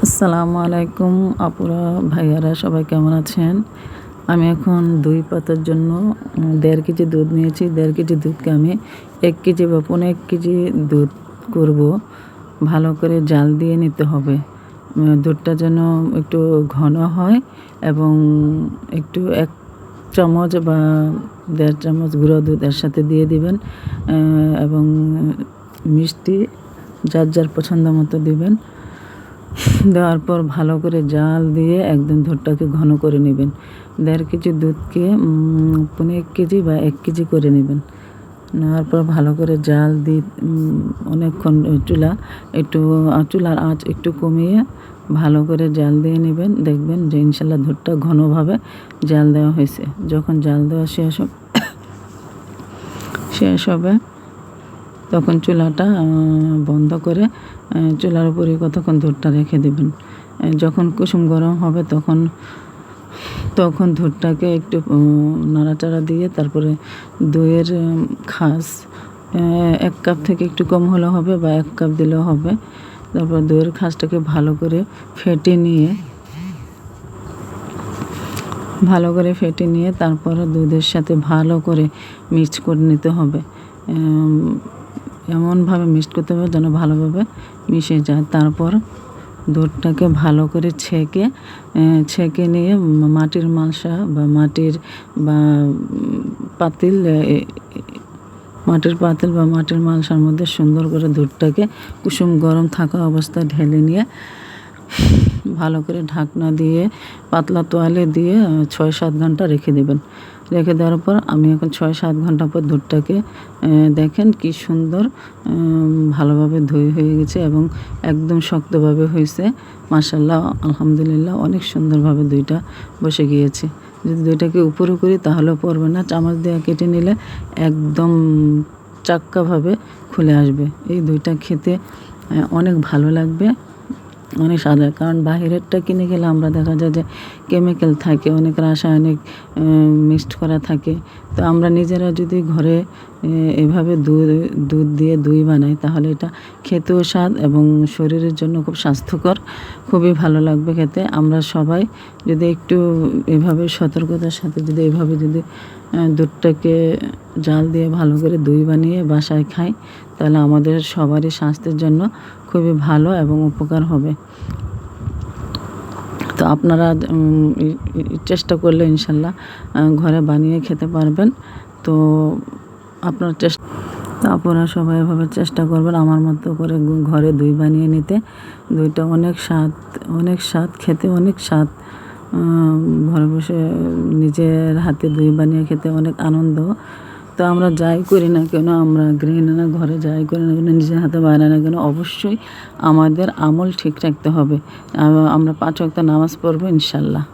আসসালামু আলাইকুম আপুরা ভাইয়ারা, সবাই কেমন আছেন? আমি এখন দই পাতার জন্য 1.5 কেজি দুধ নিয়েছি। 1.5 কেজি দুধকে আমি 1 কেজি বা 1.5 কেজি দুধ করব। ভালো করে জাল দিয়ে নিতে হবে। দুধটা যেন একটু ঘন হয় এবং একটু 1 চামচ বা 1.5 চামচ গুঁড়ো দুধ এর সাথে দিয়ে দিবেন এবং মিষ্টি যার যার পছন্দ মতো দিবেন। দেওয়ার পর ভালো করে জাল দিয়ে একদম দুধটাকে ঘন করে নেবেন। 1.5 কেজি দুধকে 1.5 কেজি বা 1 কেজি করে নেবেন। নেওয়ার পর ভালো করে জাল দিয়ে অনেকক্ষণ চুলার আঁচ একটু কমিয়ে ভালো করে জাল দিয়ে নেবেন। দেখবেন যে ইনশাল্লাহ দুধটা ঘনভাবে জাল দেওয়া হয়েছে। যখন জাল দেওয়া শেষ হবে তখন চুলাটা বন্ধ করে চুলার উপরে কতক্ষণ দুধটা রেখে দেবেন। যখন কুসুম গরম হবে তখন দুধটাকে একটু নাড়াচাড়া দিয়ে তারপরে দইয়ের খাস 1 কাপ থেকে একটু কম হলেও হবে বা 1 কাপ দিলেও হবে। তারপর দইয়ের খাসটাকে ভালো করে ফেটে নিয়ে তারপরে দুধের সাথে ভালো করে মিক্স করে নিতে হবে। এমনভাবে মিক্স করতে হবে যেন ভালোভাবে মিশে যায়। তারপর দুধটাকে ভালো করে ছেঁকে নিয়ে মাটির মালসা বা মাটির পাতিল বা মাটির মালসার মধ্যে সুন্দর করে দুধটাকে কুসুম গরম থাকা অবস্থায় ঢেলে নিয়ে ভালো করে ঢাকনা দিয়ে পাতলা তোয়ালে দিয়ে 6-7 ঘন্টা রেখে দেবেন। রেখে দেওয়ার পর আমি এখন 6-7 ঘন্টা পর দুধটাকে দেখেন কি সুন্দর ভালোভাবে দই হয়ে গেছে এবং একদম শক্তভাবে হয়েছে। মাশাআল্লাহ, আলহামদুলিল্লাহ, অনেক সুন্দরভাবে দইটা বসে গিয়েছে। যদি দইটাকে উপরে করি তাহলেও পড়বে না। চামচ দিয়ে কেটে নিলে একদম চাক্কাভাবে খুলে আসবে। এই দইটা খেতে অনেক ভালো লাগবে, অনেক স্বাদ হয়। কারণ বাহিরেরটা কিনে গেলে আমরা দেখা যায় যে কেমিক্যাল থাকে, অনেক রাসায়নিক মিক্সড করা থাকে। তো আমরা নিজেরা যদি ঘরে এভাবে দুধ দিয়ে দই বানাই তাহলে এটা খেতেও স্বাদ এবং শরীরের জন্য খুব স্বাস্থ্যকর, খুবই ভালো লাগবে খেতে। আমরা সবাই যদি একটু এভাবে সতর্কতার সাথে যদি দুধটাকে জাল দিয়ে ভালো করে দই বানিয়ে বাসায় খাই তাহলে আমাদের সবারই স্বাস্থ্যের জন্য খুবই ভালো এবং উপকার হবে। তো আপনারা চেষ্টা করলে ইনশাল্লাহ ঘরে বানিয়ে খেতে পারবেন। তো আপনারা সবাই এভাবে চেষ্টা করবেন আমার মতো করে ঘরে দই বানিয়ে নিতে। দইটা অনেক স্বাদ খেতে, অনেক স্বাদ। ঘরে বসে নিজের হাতে দই বানিয়ে খেতে অনেক আনন্দ। তো আমরা যাই করি না কেন, আমরা গৃহিণীরা ঘরে যাই করি না কেন, নিজের হাতে বানাই না কেন, অবশ্যই আমাদের আমল ঠিক রাখতে হবে। আমরা 5 ওয়াক্ত নামাজ পড়বো ইনশাল্লাহ।